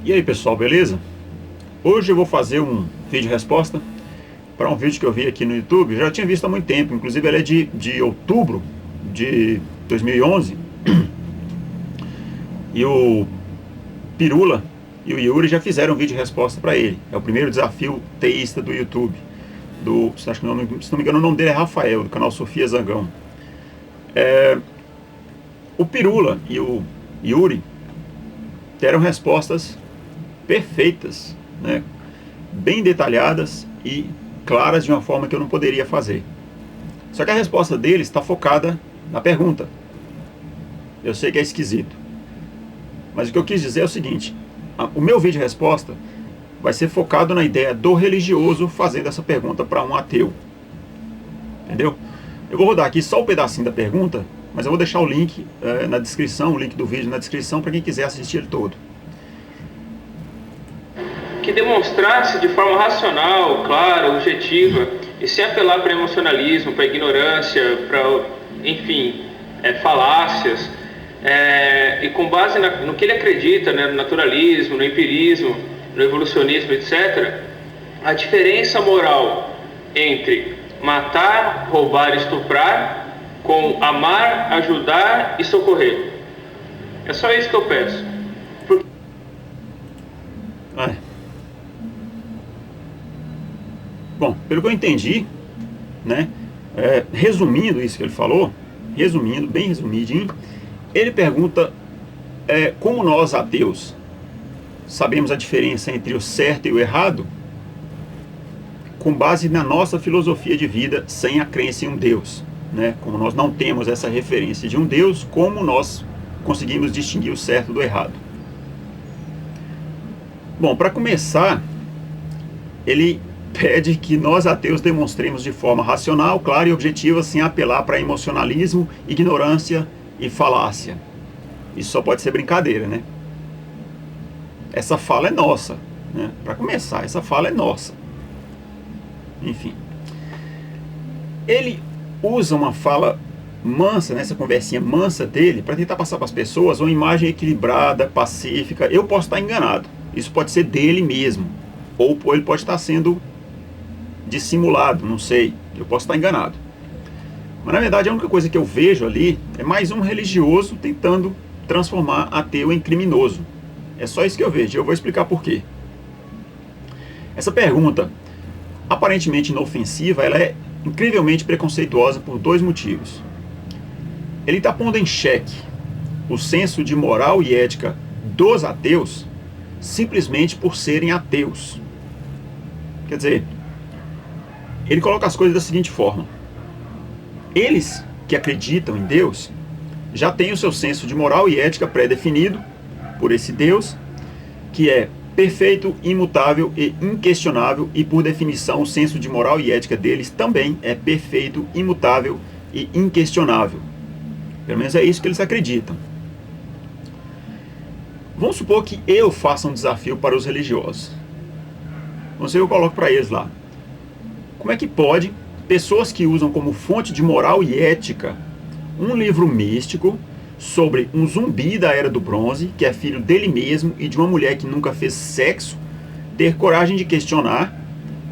E aí pessoal, beleza? Hoje eu vou fazer um vídeo resposta para um vídeo que eu vi aqui no YouTube. Eu já tinha visto há muito tempo, inclusive ele é de outubro de 2011. E o Pirula e o Yuri já fizeram um vídeo resposta para ele. É o primeiro desafio teísta do YouTube. Acho que se não me engano o nome dele é Rafael, do canal Sofia Zangão. O Pirula e o Yuri deram respostas perfeitas, né? Bem detalhadas e claras de uma forma que eu não poderia fazer. Só que a resposta deles está focada na pergunta. Eu sei que é esquisito, mas o que eu quis dizer é o seguinte: o meu vídeo resposta vai ser focado na ideia do religioso fazendo essa pergunta para um ateu. Entendeu? Eu vou rodar aqui só um pedacinho da pergunta, mas eu vou deixar o link na descrição, o link do vídeo na descrição para quem quiser assistir ele todo. Que demonstrasse de forma racional, clara, objetiva, e sem apelar para emocionalismo, para ignorância, para, enfim, falácias, e com base no que ele acredita, né, no naturalismo, no empirismo, no evolucionismo, etc., a diferença moral entre matar, roubar e estuprar com amar, ajudar e socorrer. É só isso que eu peço. Bom, pelo que eu entendi, né, resumindo isso que ele falou, bem resumidinho, ele pergunta como nós ateus sabemos a diferença entre o certo e o errado com base na nossa filosofia de vida sem a crença em um Deus, né? Como nós não temos essa referência de um Deus, como nós conseguimos distinguir o certo do errado? Bom, para começar, ele pede que nós ateus demonstremos de forma racional, clara e objetiva, sem apelar para emocionalismo, ignorância e falácia. Isso só pode ser brincadeira, né? Essa fala é nossa, né? Para começar, essa fala é nossa. Enfim, ele usa uma fala mansa, nessa conversinha mansa dele, para tentar passar para as pessoas uma imagem equilibrada, pacífica. Eu posso estar enganado, isso pode ser dele mesmo, ou ele pode estar sendo dissimulado, não sei, eu posso estar enganado. Mas na verdade a única coisa que eu vejo ali é mais um religioso tentando transformar ateu em criminoso. É só isso que eu vejo, e eu vou explicar por quê. Essa pergunta, aparentemente inofensiva, ela é incrivelmente preconceituosa por dois motivos. Ele está pondo em xeque o senso de moral e ética dos ateus simplesmente por serem ateus. Quer dizer, ele coloca as coisas da seguinte forma: eles que acreditam em Deus já têm o seu senso de moral e ética pré-definido por esse Deus, que é perfeito, imutável e inquestionável, e por definição o senso de moral e ética deles também é perfeito, imutável e inquestionável. Pelo menos é isso que eles acreditam. Vamos supor que eu faça um desafio para os religiosos. Vamos ver, eu coloco para eles lá: como é que pode pessoas que usam como fonte de moral e ética um livro místico sobre um zumbi da Era do Bronze, que é filho dele mesmo e de uma mulher que nunca fez sexo, ter coragem de questionar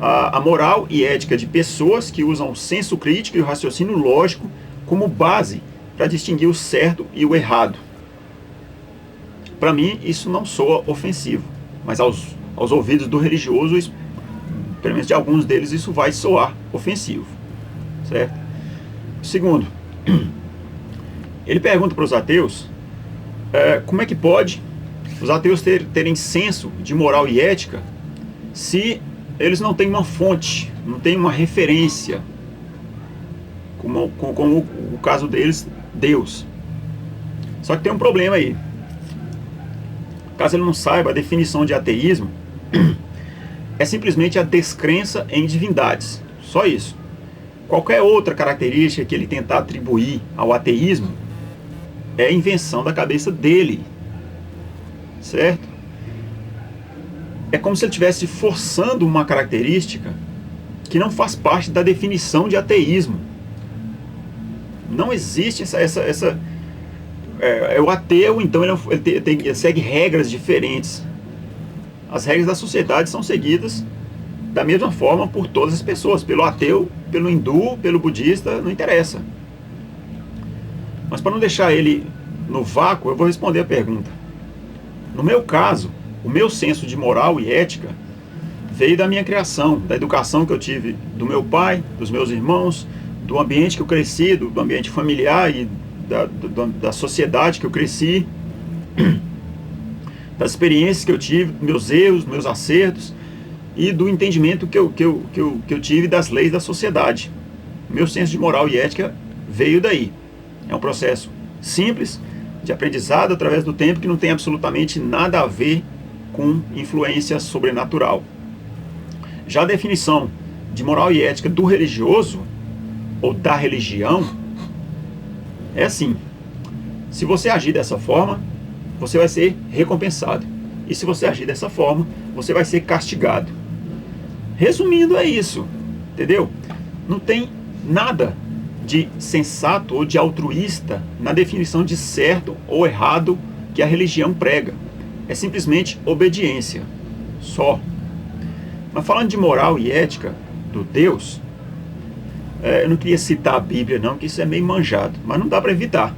a moral e ética de pessoas que usam o senso crítico e o raciocínio lógico como base para distinguir o certo e o errado? Para mim isso não soa ofensivo, mas aos ouvidos do religioso, isso, pelo menos de alguns deles, isso vai soar ofensivo, certo? Segundo, ele pergunta para os ateus como é que pode os ateus terem senso de moral e ética se eles não têm uma fonte, não têm uma referência, como o caso deles, Deus. Só que tem um problema aí. Caso ele não saiba, a definição de ateísmo é simplesmente a descrença em divindades, só isso. Qualquer outra característica que ele tentar atribuir ao ateísmo é invenção da cabeça dele, certo? É como se ele estivesse forçando uma característica que não faz parte da definição de ateísmo. Não existe o ateu, então ele segue regras diferentes. As regras da sociedade são seguidas da mesma forma por todas as pessoas, pelo ateu, pelo hindu, pelo budista, não interessa. Mas para não deixar ele no vácuo, eu vou responder a pergunta. No meu caso, o meu senso de moral e ética veio da minha criação, da educação que eu tive do meu pai, dos meus irmãos, do ambiente que eu cresci, do ambiente familiar e da sociedade que eu cresci, das experiências que eu tive, meus erros, meus acertos, e do entendimento que eu tive das leis da sociedade. Meu senso de moral e ética veio daí. É um processo simples, de aprendizado através do tempo, que não tem absolutamente nada a ver com influência sobrenatural. Já a definição de moral e ética do religioso, ou da religião, é assim: se você agir dessa forma, você vai ser recompensado. E se você agir dessa forma, você vai ser castigado. Resumindo, é isso, entendeu? Não tem nada de sensato ou de altruísta na definição de certo ou errado que a religião prega. É simplesmente obediência, só. Mas falando de moral e ética do Deus, eu não queria citar a Bíblia não, que isso é meio manjado, mas não dá para evitar.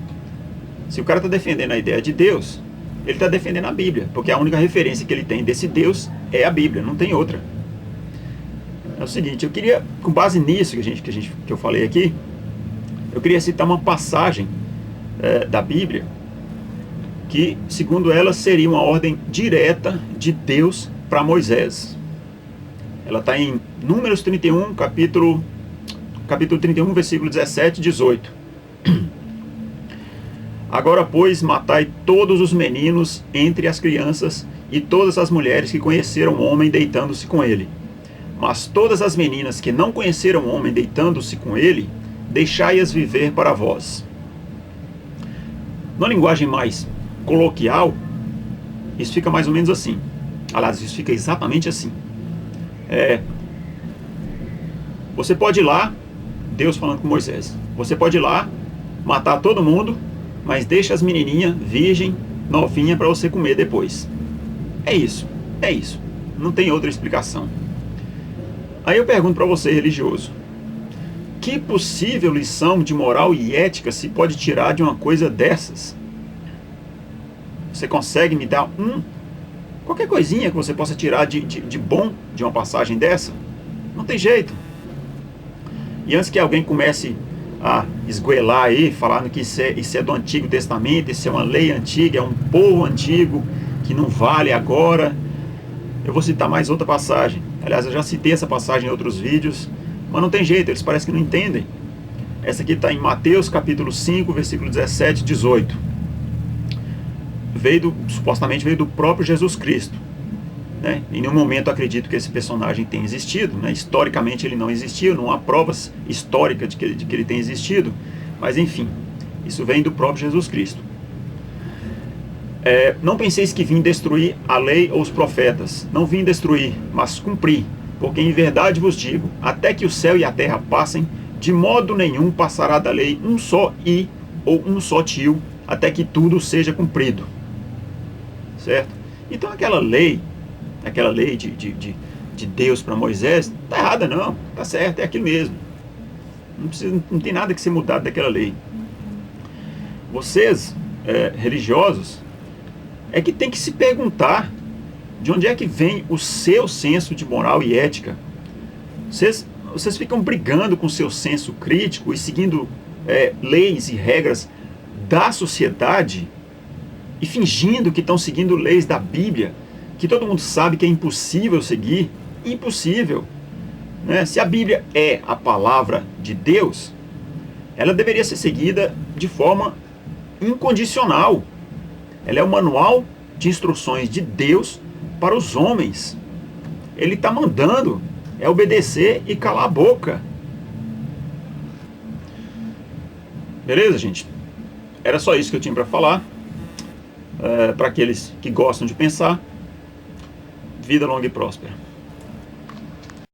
Se o cara está defendendo a ideia de Deus, ele está defendendo a Bíblia, porque a única referência que ele tem desse Deus é a Bíblia, não tem outra. É o seguinte, eu queria, com base nisso que eu falei aqui, eu queria citar uma passagem da Bíblia que, segundo ela, seria uma ordem direta de Deus para Moisés. Ela está em Números 31, capítulo 31, versículo 17 e 18. Agora, pois, matai todos os meninos entre as crianças e todas as mulheres que conheceram o homem deitando-se com ele. Mas todas as meninas que não conheceram o homem deitando-se com ele, deixai-as viver para vós. Na linguagem mais coloquial, isso fica mais ou menos assim. Aliás, isso fica exatamente assim. Você pode ir lá, Deus falando com Moisés, você pode ir lá, matar todo mundo, mas deixa as menininhas virgem, novinha, para você comer depois. É isso. Não tem outra explicação. Aí eu pergunto para você, religioso, que possível lição de moral e ética se pode tirar de uma coisa dessas? Você consegue me dar qualquer coisinha que você possa tirar de bom de uma passagem dessa? Não tem jeito. E antes que alguém comece a esgoelar aí, falando que isso é do Antigo Testamento, isso é uma lei antiga, é um povo antigo, que não vale agora, eu vou citar mais outra passagem. Aliás, eu já citei essa passagem em outros vídeos, mas não tem jeito, eles parecem que não entendem. Essa aqui está em Mateus capítulo 5, versículo 17 e 18. Supostamente veio do próprio Jesus Cristo, né? Em nenhum momento acredito que esse personagem tenha existido, né? Historicamente ele não existiu, não há provas históricas de que ele tenha existido, mas enfim, isso vem do próprio Jesus Cristo. Não penseis que vim destruir a lei ou os profetas. Não vim destruir, mas cumprir. Porque em verdade vos digo, até que o céu e a terra passem, de modo nenhum passará da lei um só i ou um só tio, até que tudo seja cumprido. Certo? Então aquela lei de Deus para Moisés, não está errada não, está certo, é aquilo mesmo. Não tem nada que ser mudado daquela lei. Vocês, religiosos, é que tem que se perguntar de onde é que vem o seu senso de moral e ética. Vocês ficam brigando com o seu senso crítico e seguindo leis e regras da sociedade e fingindo que estão seguindo leis da Bíblia, que todo mundo sabe que é impossível seguir. Impossível, né? Se a Bíblia é a palavra de Deus, ela deveria ser seguida de forma incondicional. Ela é o manual de instruções de Deus para os homens. Ele está mandando obedecer e calar a boca. Beleza, gente? Era só isso que eu tinha para falar. Para aqueles que gostam de pensar, vida longa e próspera.